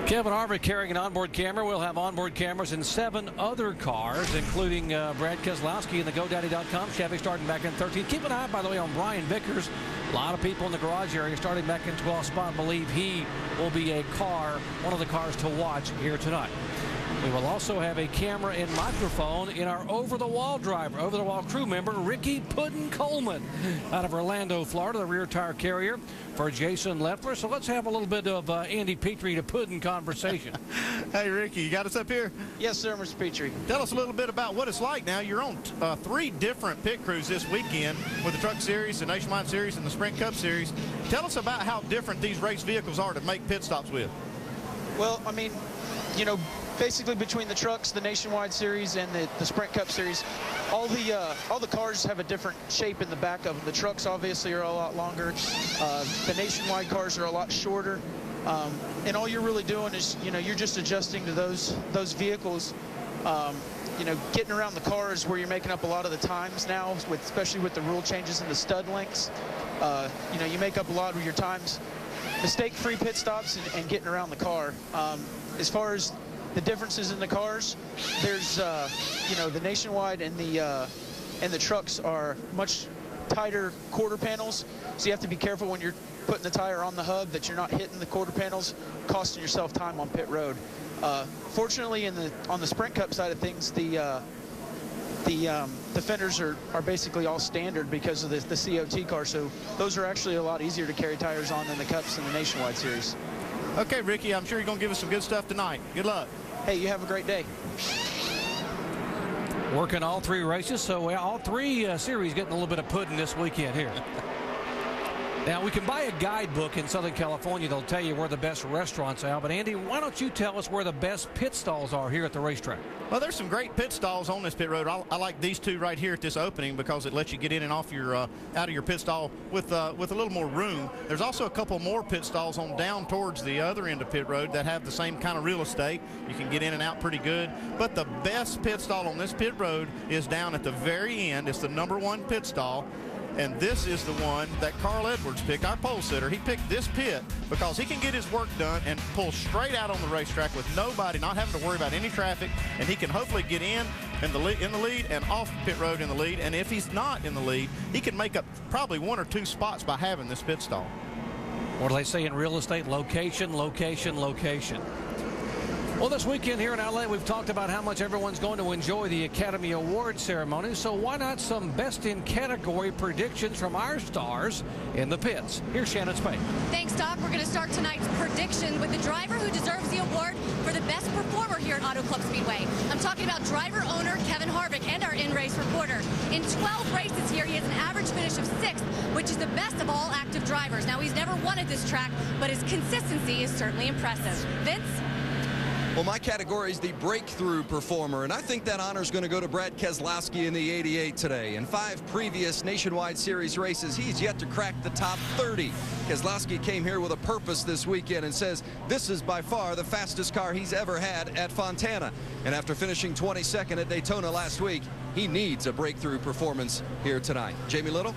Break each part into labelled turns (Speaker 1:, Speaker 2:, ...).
Speaker 1: Kevin Harvick carrying an onboard camera. We'll have onboard cameras in 7 other cars, including Brad Keselowski in the GoDaddy.com Chevy starting back in 13th. Keep an eye, by the way, on Brian Vickers. A lot of people in the garage area starting back in 12th spot believe he will be one of the cars to watch here tonight. We will also have a camera and microphone in our over-the-wall driver, over-the-wall crew member, Ricky Puddin Coleman, out of Orlando, Florida, the rear tire carrier for Jason Leffler. So let's have a little bit of Andy Petrie to Puddin conversation.
Speaker 2: Hey, Ricky, you got us up here?
Speaker 3: Yes, sir, Mr. Petrie.
Speaker 2: Tell us a little bit about what it's like now. You're on 3 different pit crews this weekend with the Truck Series, the Nationwide Series, and the Sprint Cup Series. Tell us about how different these race vehicles are to make pit stops with.
Speaker 3: Well, I mean, you know, basically between the trucks, the Nationwide Series, and the Sprint Cup Series, all the cars have a different shape in the back of them. The trucks obviously are a lot longer. The Nationwide cars are a lot shorter. And all you're really doing is, you know, you're just adjusting to those vehicles. You know, getting around the cars where you're making up a lot of the times now, especially with the rule changes and the stud lengths. You know, you make up a lot of your times. Mistake-free pit stops and getting around the car. As far as the differences in the cars, there's you know, the Nationwide and the trucks are much tighter quarter panels, so you have to be careful when you're putting the tire on the hub that you're not hitting the quarter panels, costing yourself time on pit road. Fortunately, on the Sprint Cup side of things, the fenders are basically all standard because of the COT car, so those are actually a lot easier to carry tires on than the Cups and the Nationwide Series.
Speaker 2: Okay, Ricky, I'm sure you're going to give us some good stuff tonight. Good luck.
Speaker 3: Hey, you have a great day.
Speaker 1: Working all 3 races, so all 3 series getting a little bit of pudding this weekend here. Now, we can buy a guidebook in Southern California. They'll tell you where the best restaurants are. But, Andy, why don't you tell us where the best pit stalls are here at the racetrack?
Speaker 2: Well, there's some great pit stalls on this pit road. I like these 2 right here at this opening because it lets you get in and off your out of your pit stall with a little more room. There's also a couple more pit stalls on down towards the other end of pit road that have the same kind of real estate. You can get in and out pretty good. But the best pit stall on this pit road is down at the very end. It's the #1 pit stall. And this is the one that Carl Edwards picked, our pole sitter. He picked this pit because he can get his work done and pull straight out on the racetrack with nobody, not having to worry about any traffic, and he can hopefully get in the lead and off pit road in the lead. And if he's not in the lead, he can make up probably 1 or 2 spots by having this pit stall.
Speaker 1: What do they say in real estate? Location, location, location. Well, this weekend here in LA, we've talked about how much everyone's going to enjoy the Academy Awards ceremony, so why not some best-in-category predictions from our stars in the pits? Here's Shannon Spade.
Speaker 4: Thanks, Doc. We're going to start tonight's prediction with the driver who deserves the award for the best performer here at Auto Club Speedway. I'm talking about driver-owner Kevin Harvick and our in-race reporter. In 12 races here, he has an average finish of 6th, which is the best of all active drivers. Now, he's never won at this track, but his consistency is certainly impressive. Vince?
Speaker 5: Well, my category is the breakthrough performer, and I think that honor is going to go to Brad Keselowski in the 88 today. In 5 previous Nationwide Series races, he's yet to crack the top 30. Keselowski came here with a purpose this weekend and says this is by far the fastest car he's ever had at Fontana. And after finishing 22nd at Daytona last week, he needs a breakthrough performance here tonight. Jamie Little?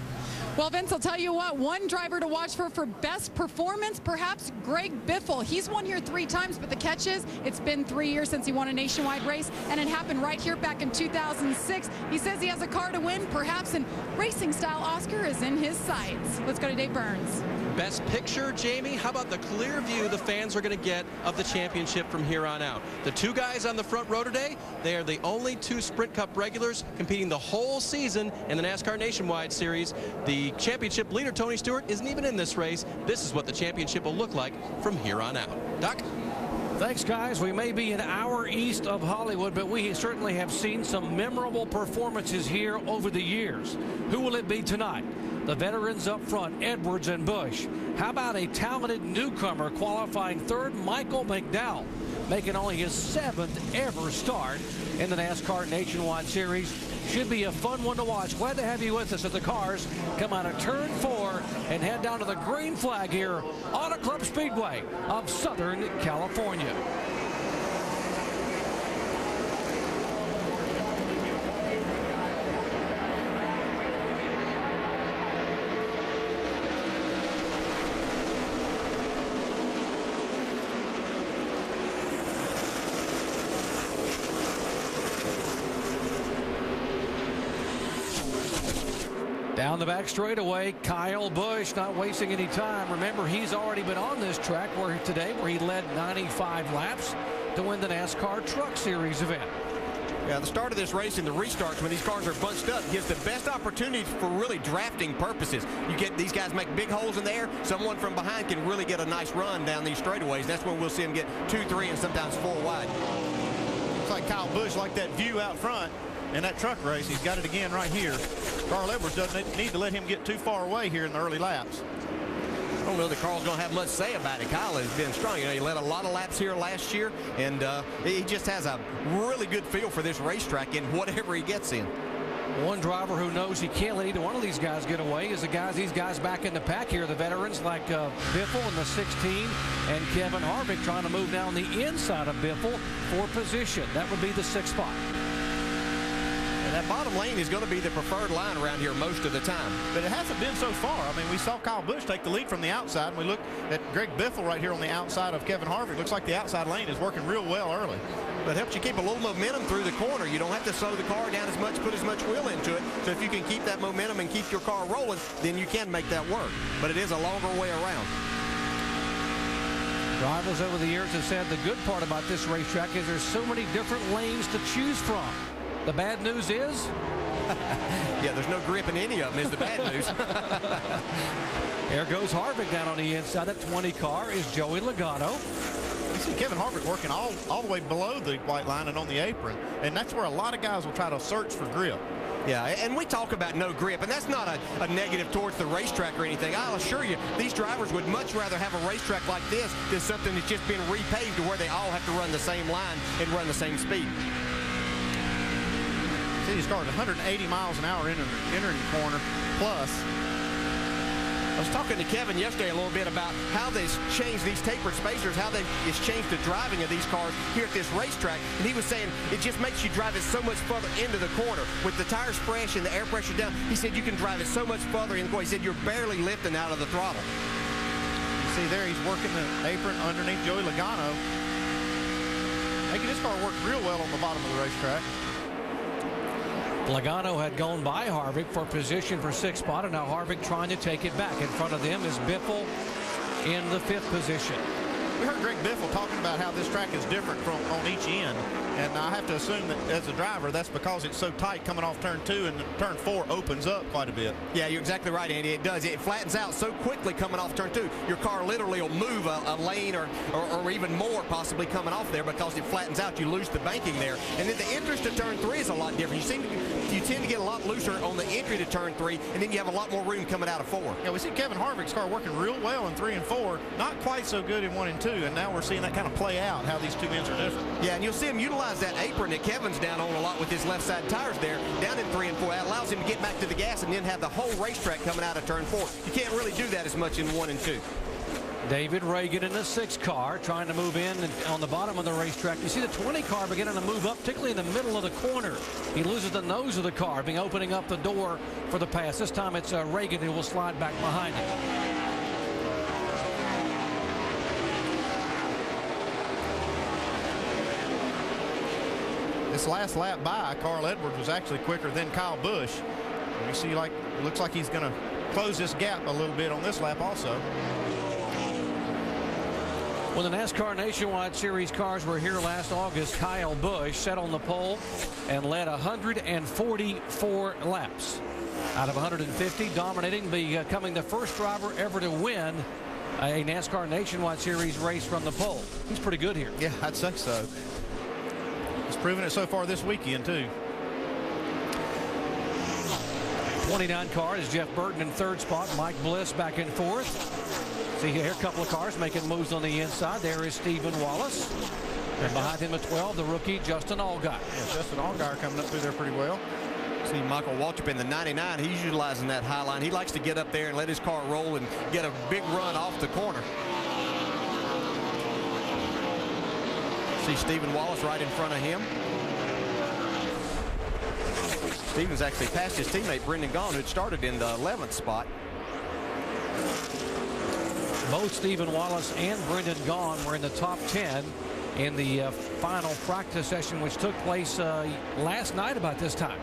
Speaker 6: Well, Vince, I'll tell you what, one driver to watch for best performance, perhaps Greg Biffle. He's won here 3 times, but the catch is it's been 3 years since he won a nationwide race, and it happened right here back in 2006. He says he has a car to win, perhaps, and racing style Oscar is in his sights. Let's go to Dave Burns.
Speaker 7: Best picture, Jamie, how about the clear view the fans are going to get of the championship from here on out? The 2 guys on the front row today, they are the only 2 Sprint Cup regulars competing the whole season in the NASCAR Nationwide Series. The championship leader, Tony Stewart, isn't even in this race. This is what the championship will look like from here on out. Doc?
Speaker 1: Thanks, guys. We may be an hour east of Hollywood, but we certainly have seen some memorable performances here over the years. Who will it be tonight? The veterans up front, Edwards and Busch. How about a talented newcomer qualifying 3rd, Michael McDowell, making only his 7th ever start in the NASCAR Nationwide Series? Should be a fun one to watch. Glad to have you with us as the cars come out of turn 4 and head down to the green flag here, Auto Club Speedway of Southern California. the back straightaway, Kyle Busch not wasting any time. Remember, he's already been on this track where he led 95 laps to win the NASCAR Truck Series event.
Speaker 8: Yeah, the start of this race and the restarts when these cars are bunched up gives the best opportunity for really drafting purposes. You get these guys make big holes in there. Someone from behind can really get a nice run down these straightaways. That's when we'll see them get 2, 3, and sometimes 4 wide.
Speaker 2: Looks like Kyle Busch liked that view out front in that truck race. He's got it again right here. Carl Edwards doesn't need to let him get too far away here in the early laps.
Speaker 8: I don't know that Carl's going to have much to say about it. Kyle has been strong. You know, he led a lot of laps here last year, and he just has a really good feel for this racetrack in whatever he gets in.
Speaker 1: One driver who knows he can't let either one of these guys get away is these guys back in the pack here, the veterans like Biffle in the 16 and Kevin Harvick trying to move down the inside of Biffle for position. That would be the 6th spot.
Speaker 8: That bottom lane is going to be the preferred line around here most of the time.
Speaker 2: But it hasn't been so far. I mean, we saw Kyle Busch take the lead from the outside, and we look at Greg Biffle right here on the outside of Kevin Harvick. Looks like the outside lane is working real well early.
Speaker 8: But it helps you keep a little momentum through the corner. You don't have to slow the car down as much, put as much wheel into it. So if you can keep that momentum and keep your car rolling, then you can make that work. But it is a longer way around.
Speaker 1: Drivers over the years have said the good part about this racetrack is there's so many different lanes to choose from. The bad news is?
Speaker 8: Yeah, there's no grip in any of them is the bad news.
Speaker 1: There goes Harvick down on the inside. That 20 car is Joey Logano.
Speaker 2: You see Kevin Harvick working all the way below the white line and on the apron. And that's where a lot of guys will try to search for grip.
Speaker 8: Yeah, and we talk about no grip, and that's not a negative towards the racetrack or anything. I'll assure you, these drivers would much rather have a racetrack like this than something that's just been repaved to where they all have to run the same line and run the same speed.
Speaker 2: See, he started 180 miles an hour entering the corner plus.
Speaker 8: I was talking to Kevin yesterday a little bit about how they've changed these tapered spacers, how it's changed the driving of these cars here at this racetrack. And he was saying it just makes you drive it so much further into the corner. With the tires fresh and the air pressure down, he said you can drive it so much further in the corner. He said you're barely lifting out of the throttle.
Speaker 2: You see there, he's working the apron underneath Joey Logano, making this car work real well on the bottom of the racetrack.
Speaker 1: Logano had gone by Harvick for position for 6th spot, and now Harvick trying to take it back. In front of them is Biffle in the 5th position.
Speaker 2: We heard Greg Biffle talking about how this track is different from on each end, and I have to assume that as a driver that's because it's so tight coming off turn 2 and turn 4 opens up quite a bit.
Speaker 8: Yeah, you're exactly right, Andy. It does. It flattens out so quickly coming off turn 2. Your car literally will move a lane or even more possibly coming off there because it flattens out. You lose the banking there. And then the entrance to turn 3 is a lot different. You tend to get a lot looser on the entry to turn 3, and then you have a lot more room coming out of 4.
Speaker 2: Yeah, we see Kevin Harvick's car working real well in 3 and 4, not quite so good in 1 and 2, and now we're seeing that kind of play out, how these two ends are different.
Speaker 8: Yeah, and you'll see him utilize that apron that Kevin's down on a lot with his left side tires there, down in 3 and 4. That allows him to get back to the gas and then have the whole racetrack coming out of turn 4. You can't really do that as much in 1 and 2.
Speaker 1: David Reagan in the 6th car trying to move in on the bottom of the racetrack. You see the 20 car beginning to move up, particularly in the middle of the corner. He loses the nose of the car, opening up the door for the pass. This time it's Reagan who will slide back behind him.
Speaker 2: This last lap by Carl Edwards was actually quicker than Kyle Busch. You see, it looks like he's going to close this gap a little bit on this lap also.
Speaker 1: When the NASCAR Nationwide Series cars were here last August, Kyle Busch sat on the pole and led 144 laps out of 150, dominating, becoming the first driver ever to win a NASCAR Nationwide Series race from the pole. He's pretty good here.
Speaker 2: Yeah, I'd say so. He's proven it so far this weekend, too.
Speaker 1: 29 car is Jeff Burton in 3rd spot. Mike Bliss back and forth. See here, a couple of cars making moves on the inside. There is Stephen Wallace. And behind him at 12, the rookie Justin Allgaier.
Speaker 2: Yeah, Justin Allgaier coming up through there pretty well.
Speaker 8: See Michael Waltrip in the 99. He's utilizing that high line. He likes to get up there and let his car roll and get a big run off the corner. See Stephen Wallace right in front of him. Stephen's actually passed his teammate Brendan Gaughan, who'd started in the 11th spot.
Speaker 1: Both Stephen Wallace and Brendan Gaughan were in the top 10 in the final practice session, which took place last night about this time.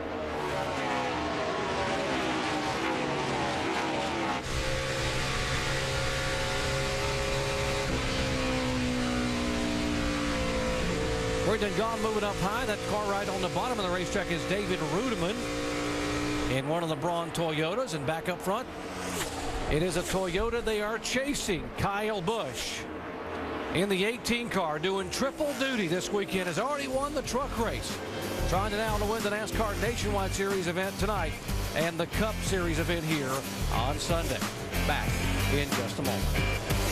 Speaker 1: Brendan Gaughan moving up high. That car right on the bottom of the racetrack is David Rudeman in one of the Braun Toyotas. And back up front, it is a Toyota they are chasing. Kyle Busch in the 18 car doing triple duty this weekend. Has already won the truck race. Trying to now to win the NASCAR Nationwide Series event tonight and the Cup Series event here on Sunday. Back in just a moment.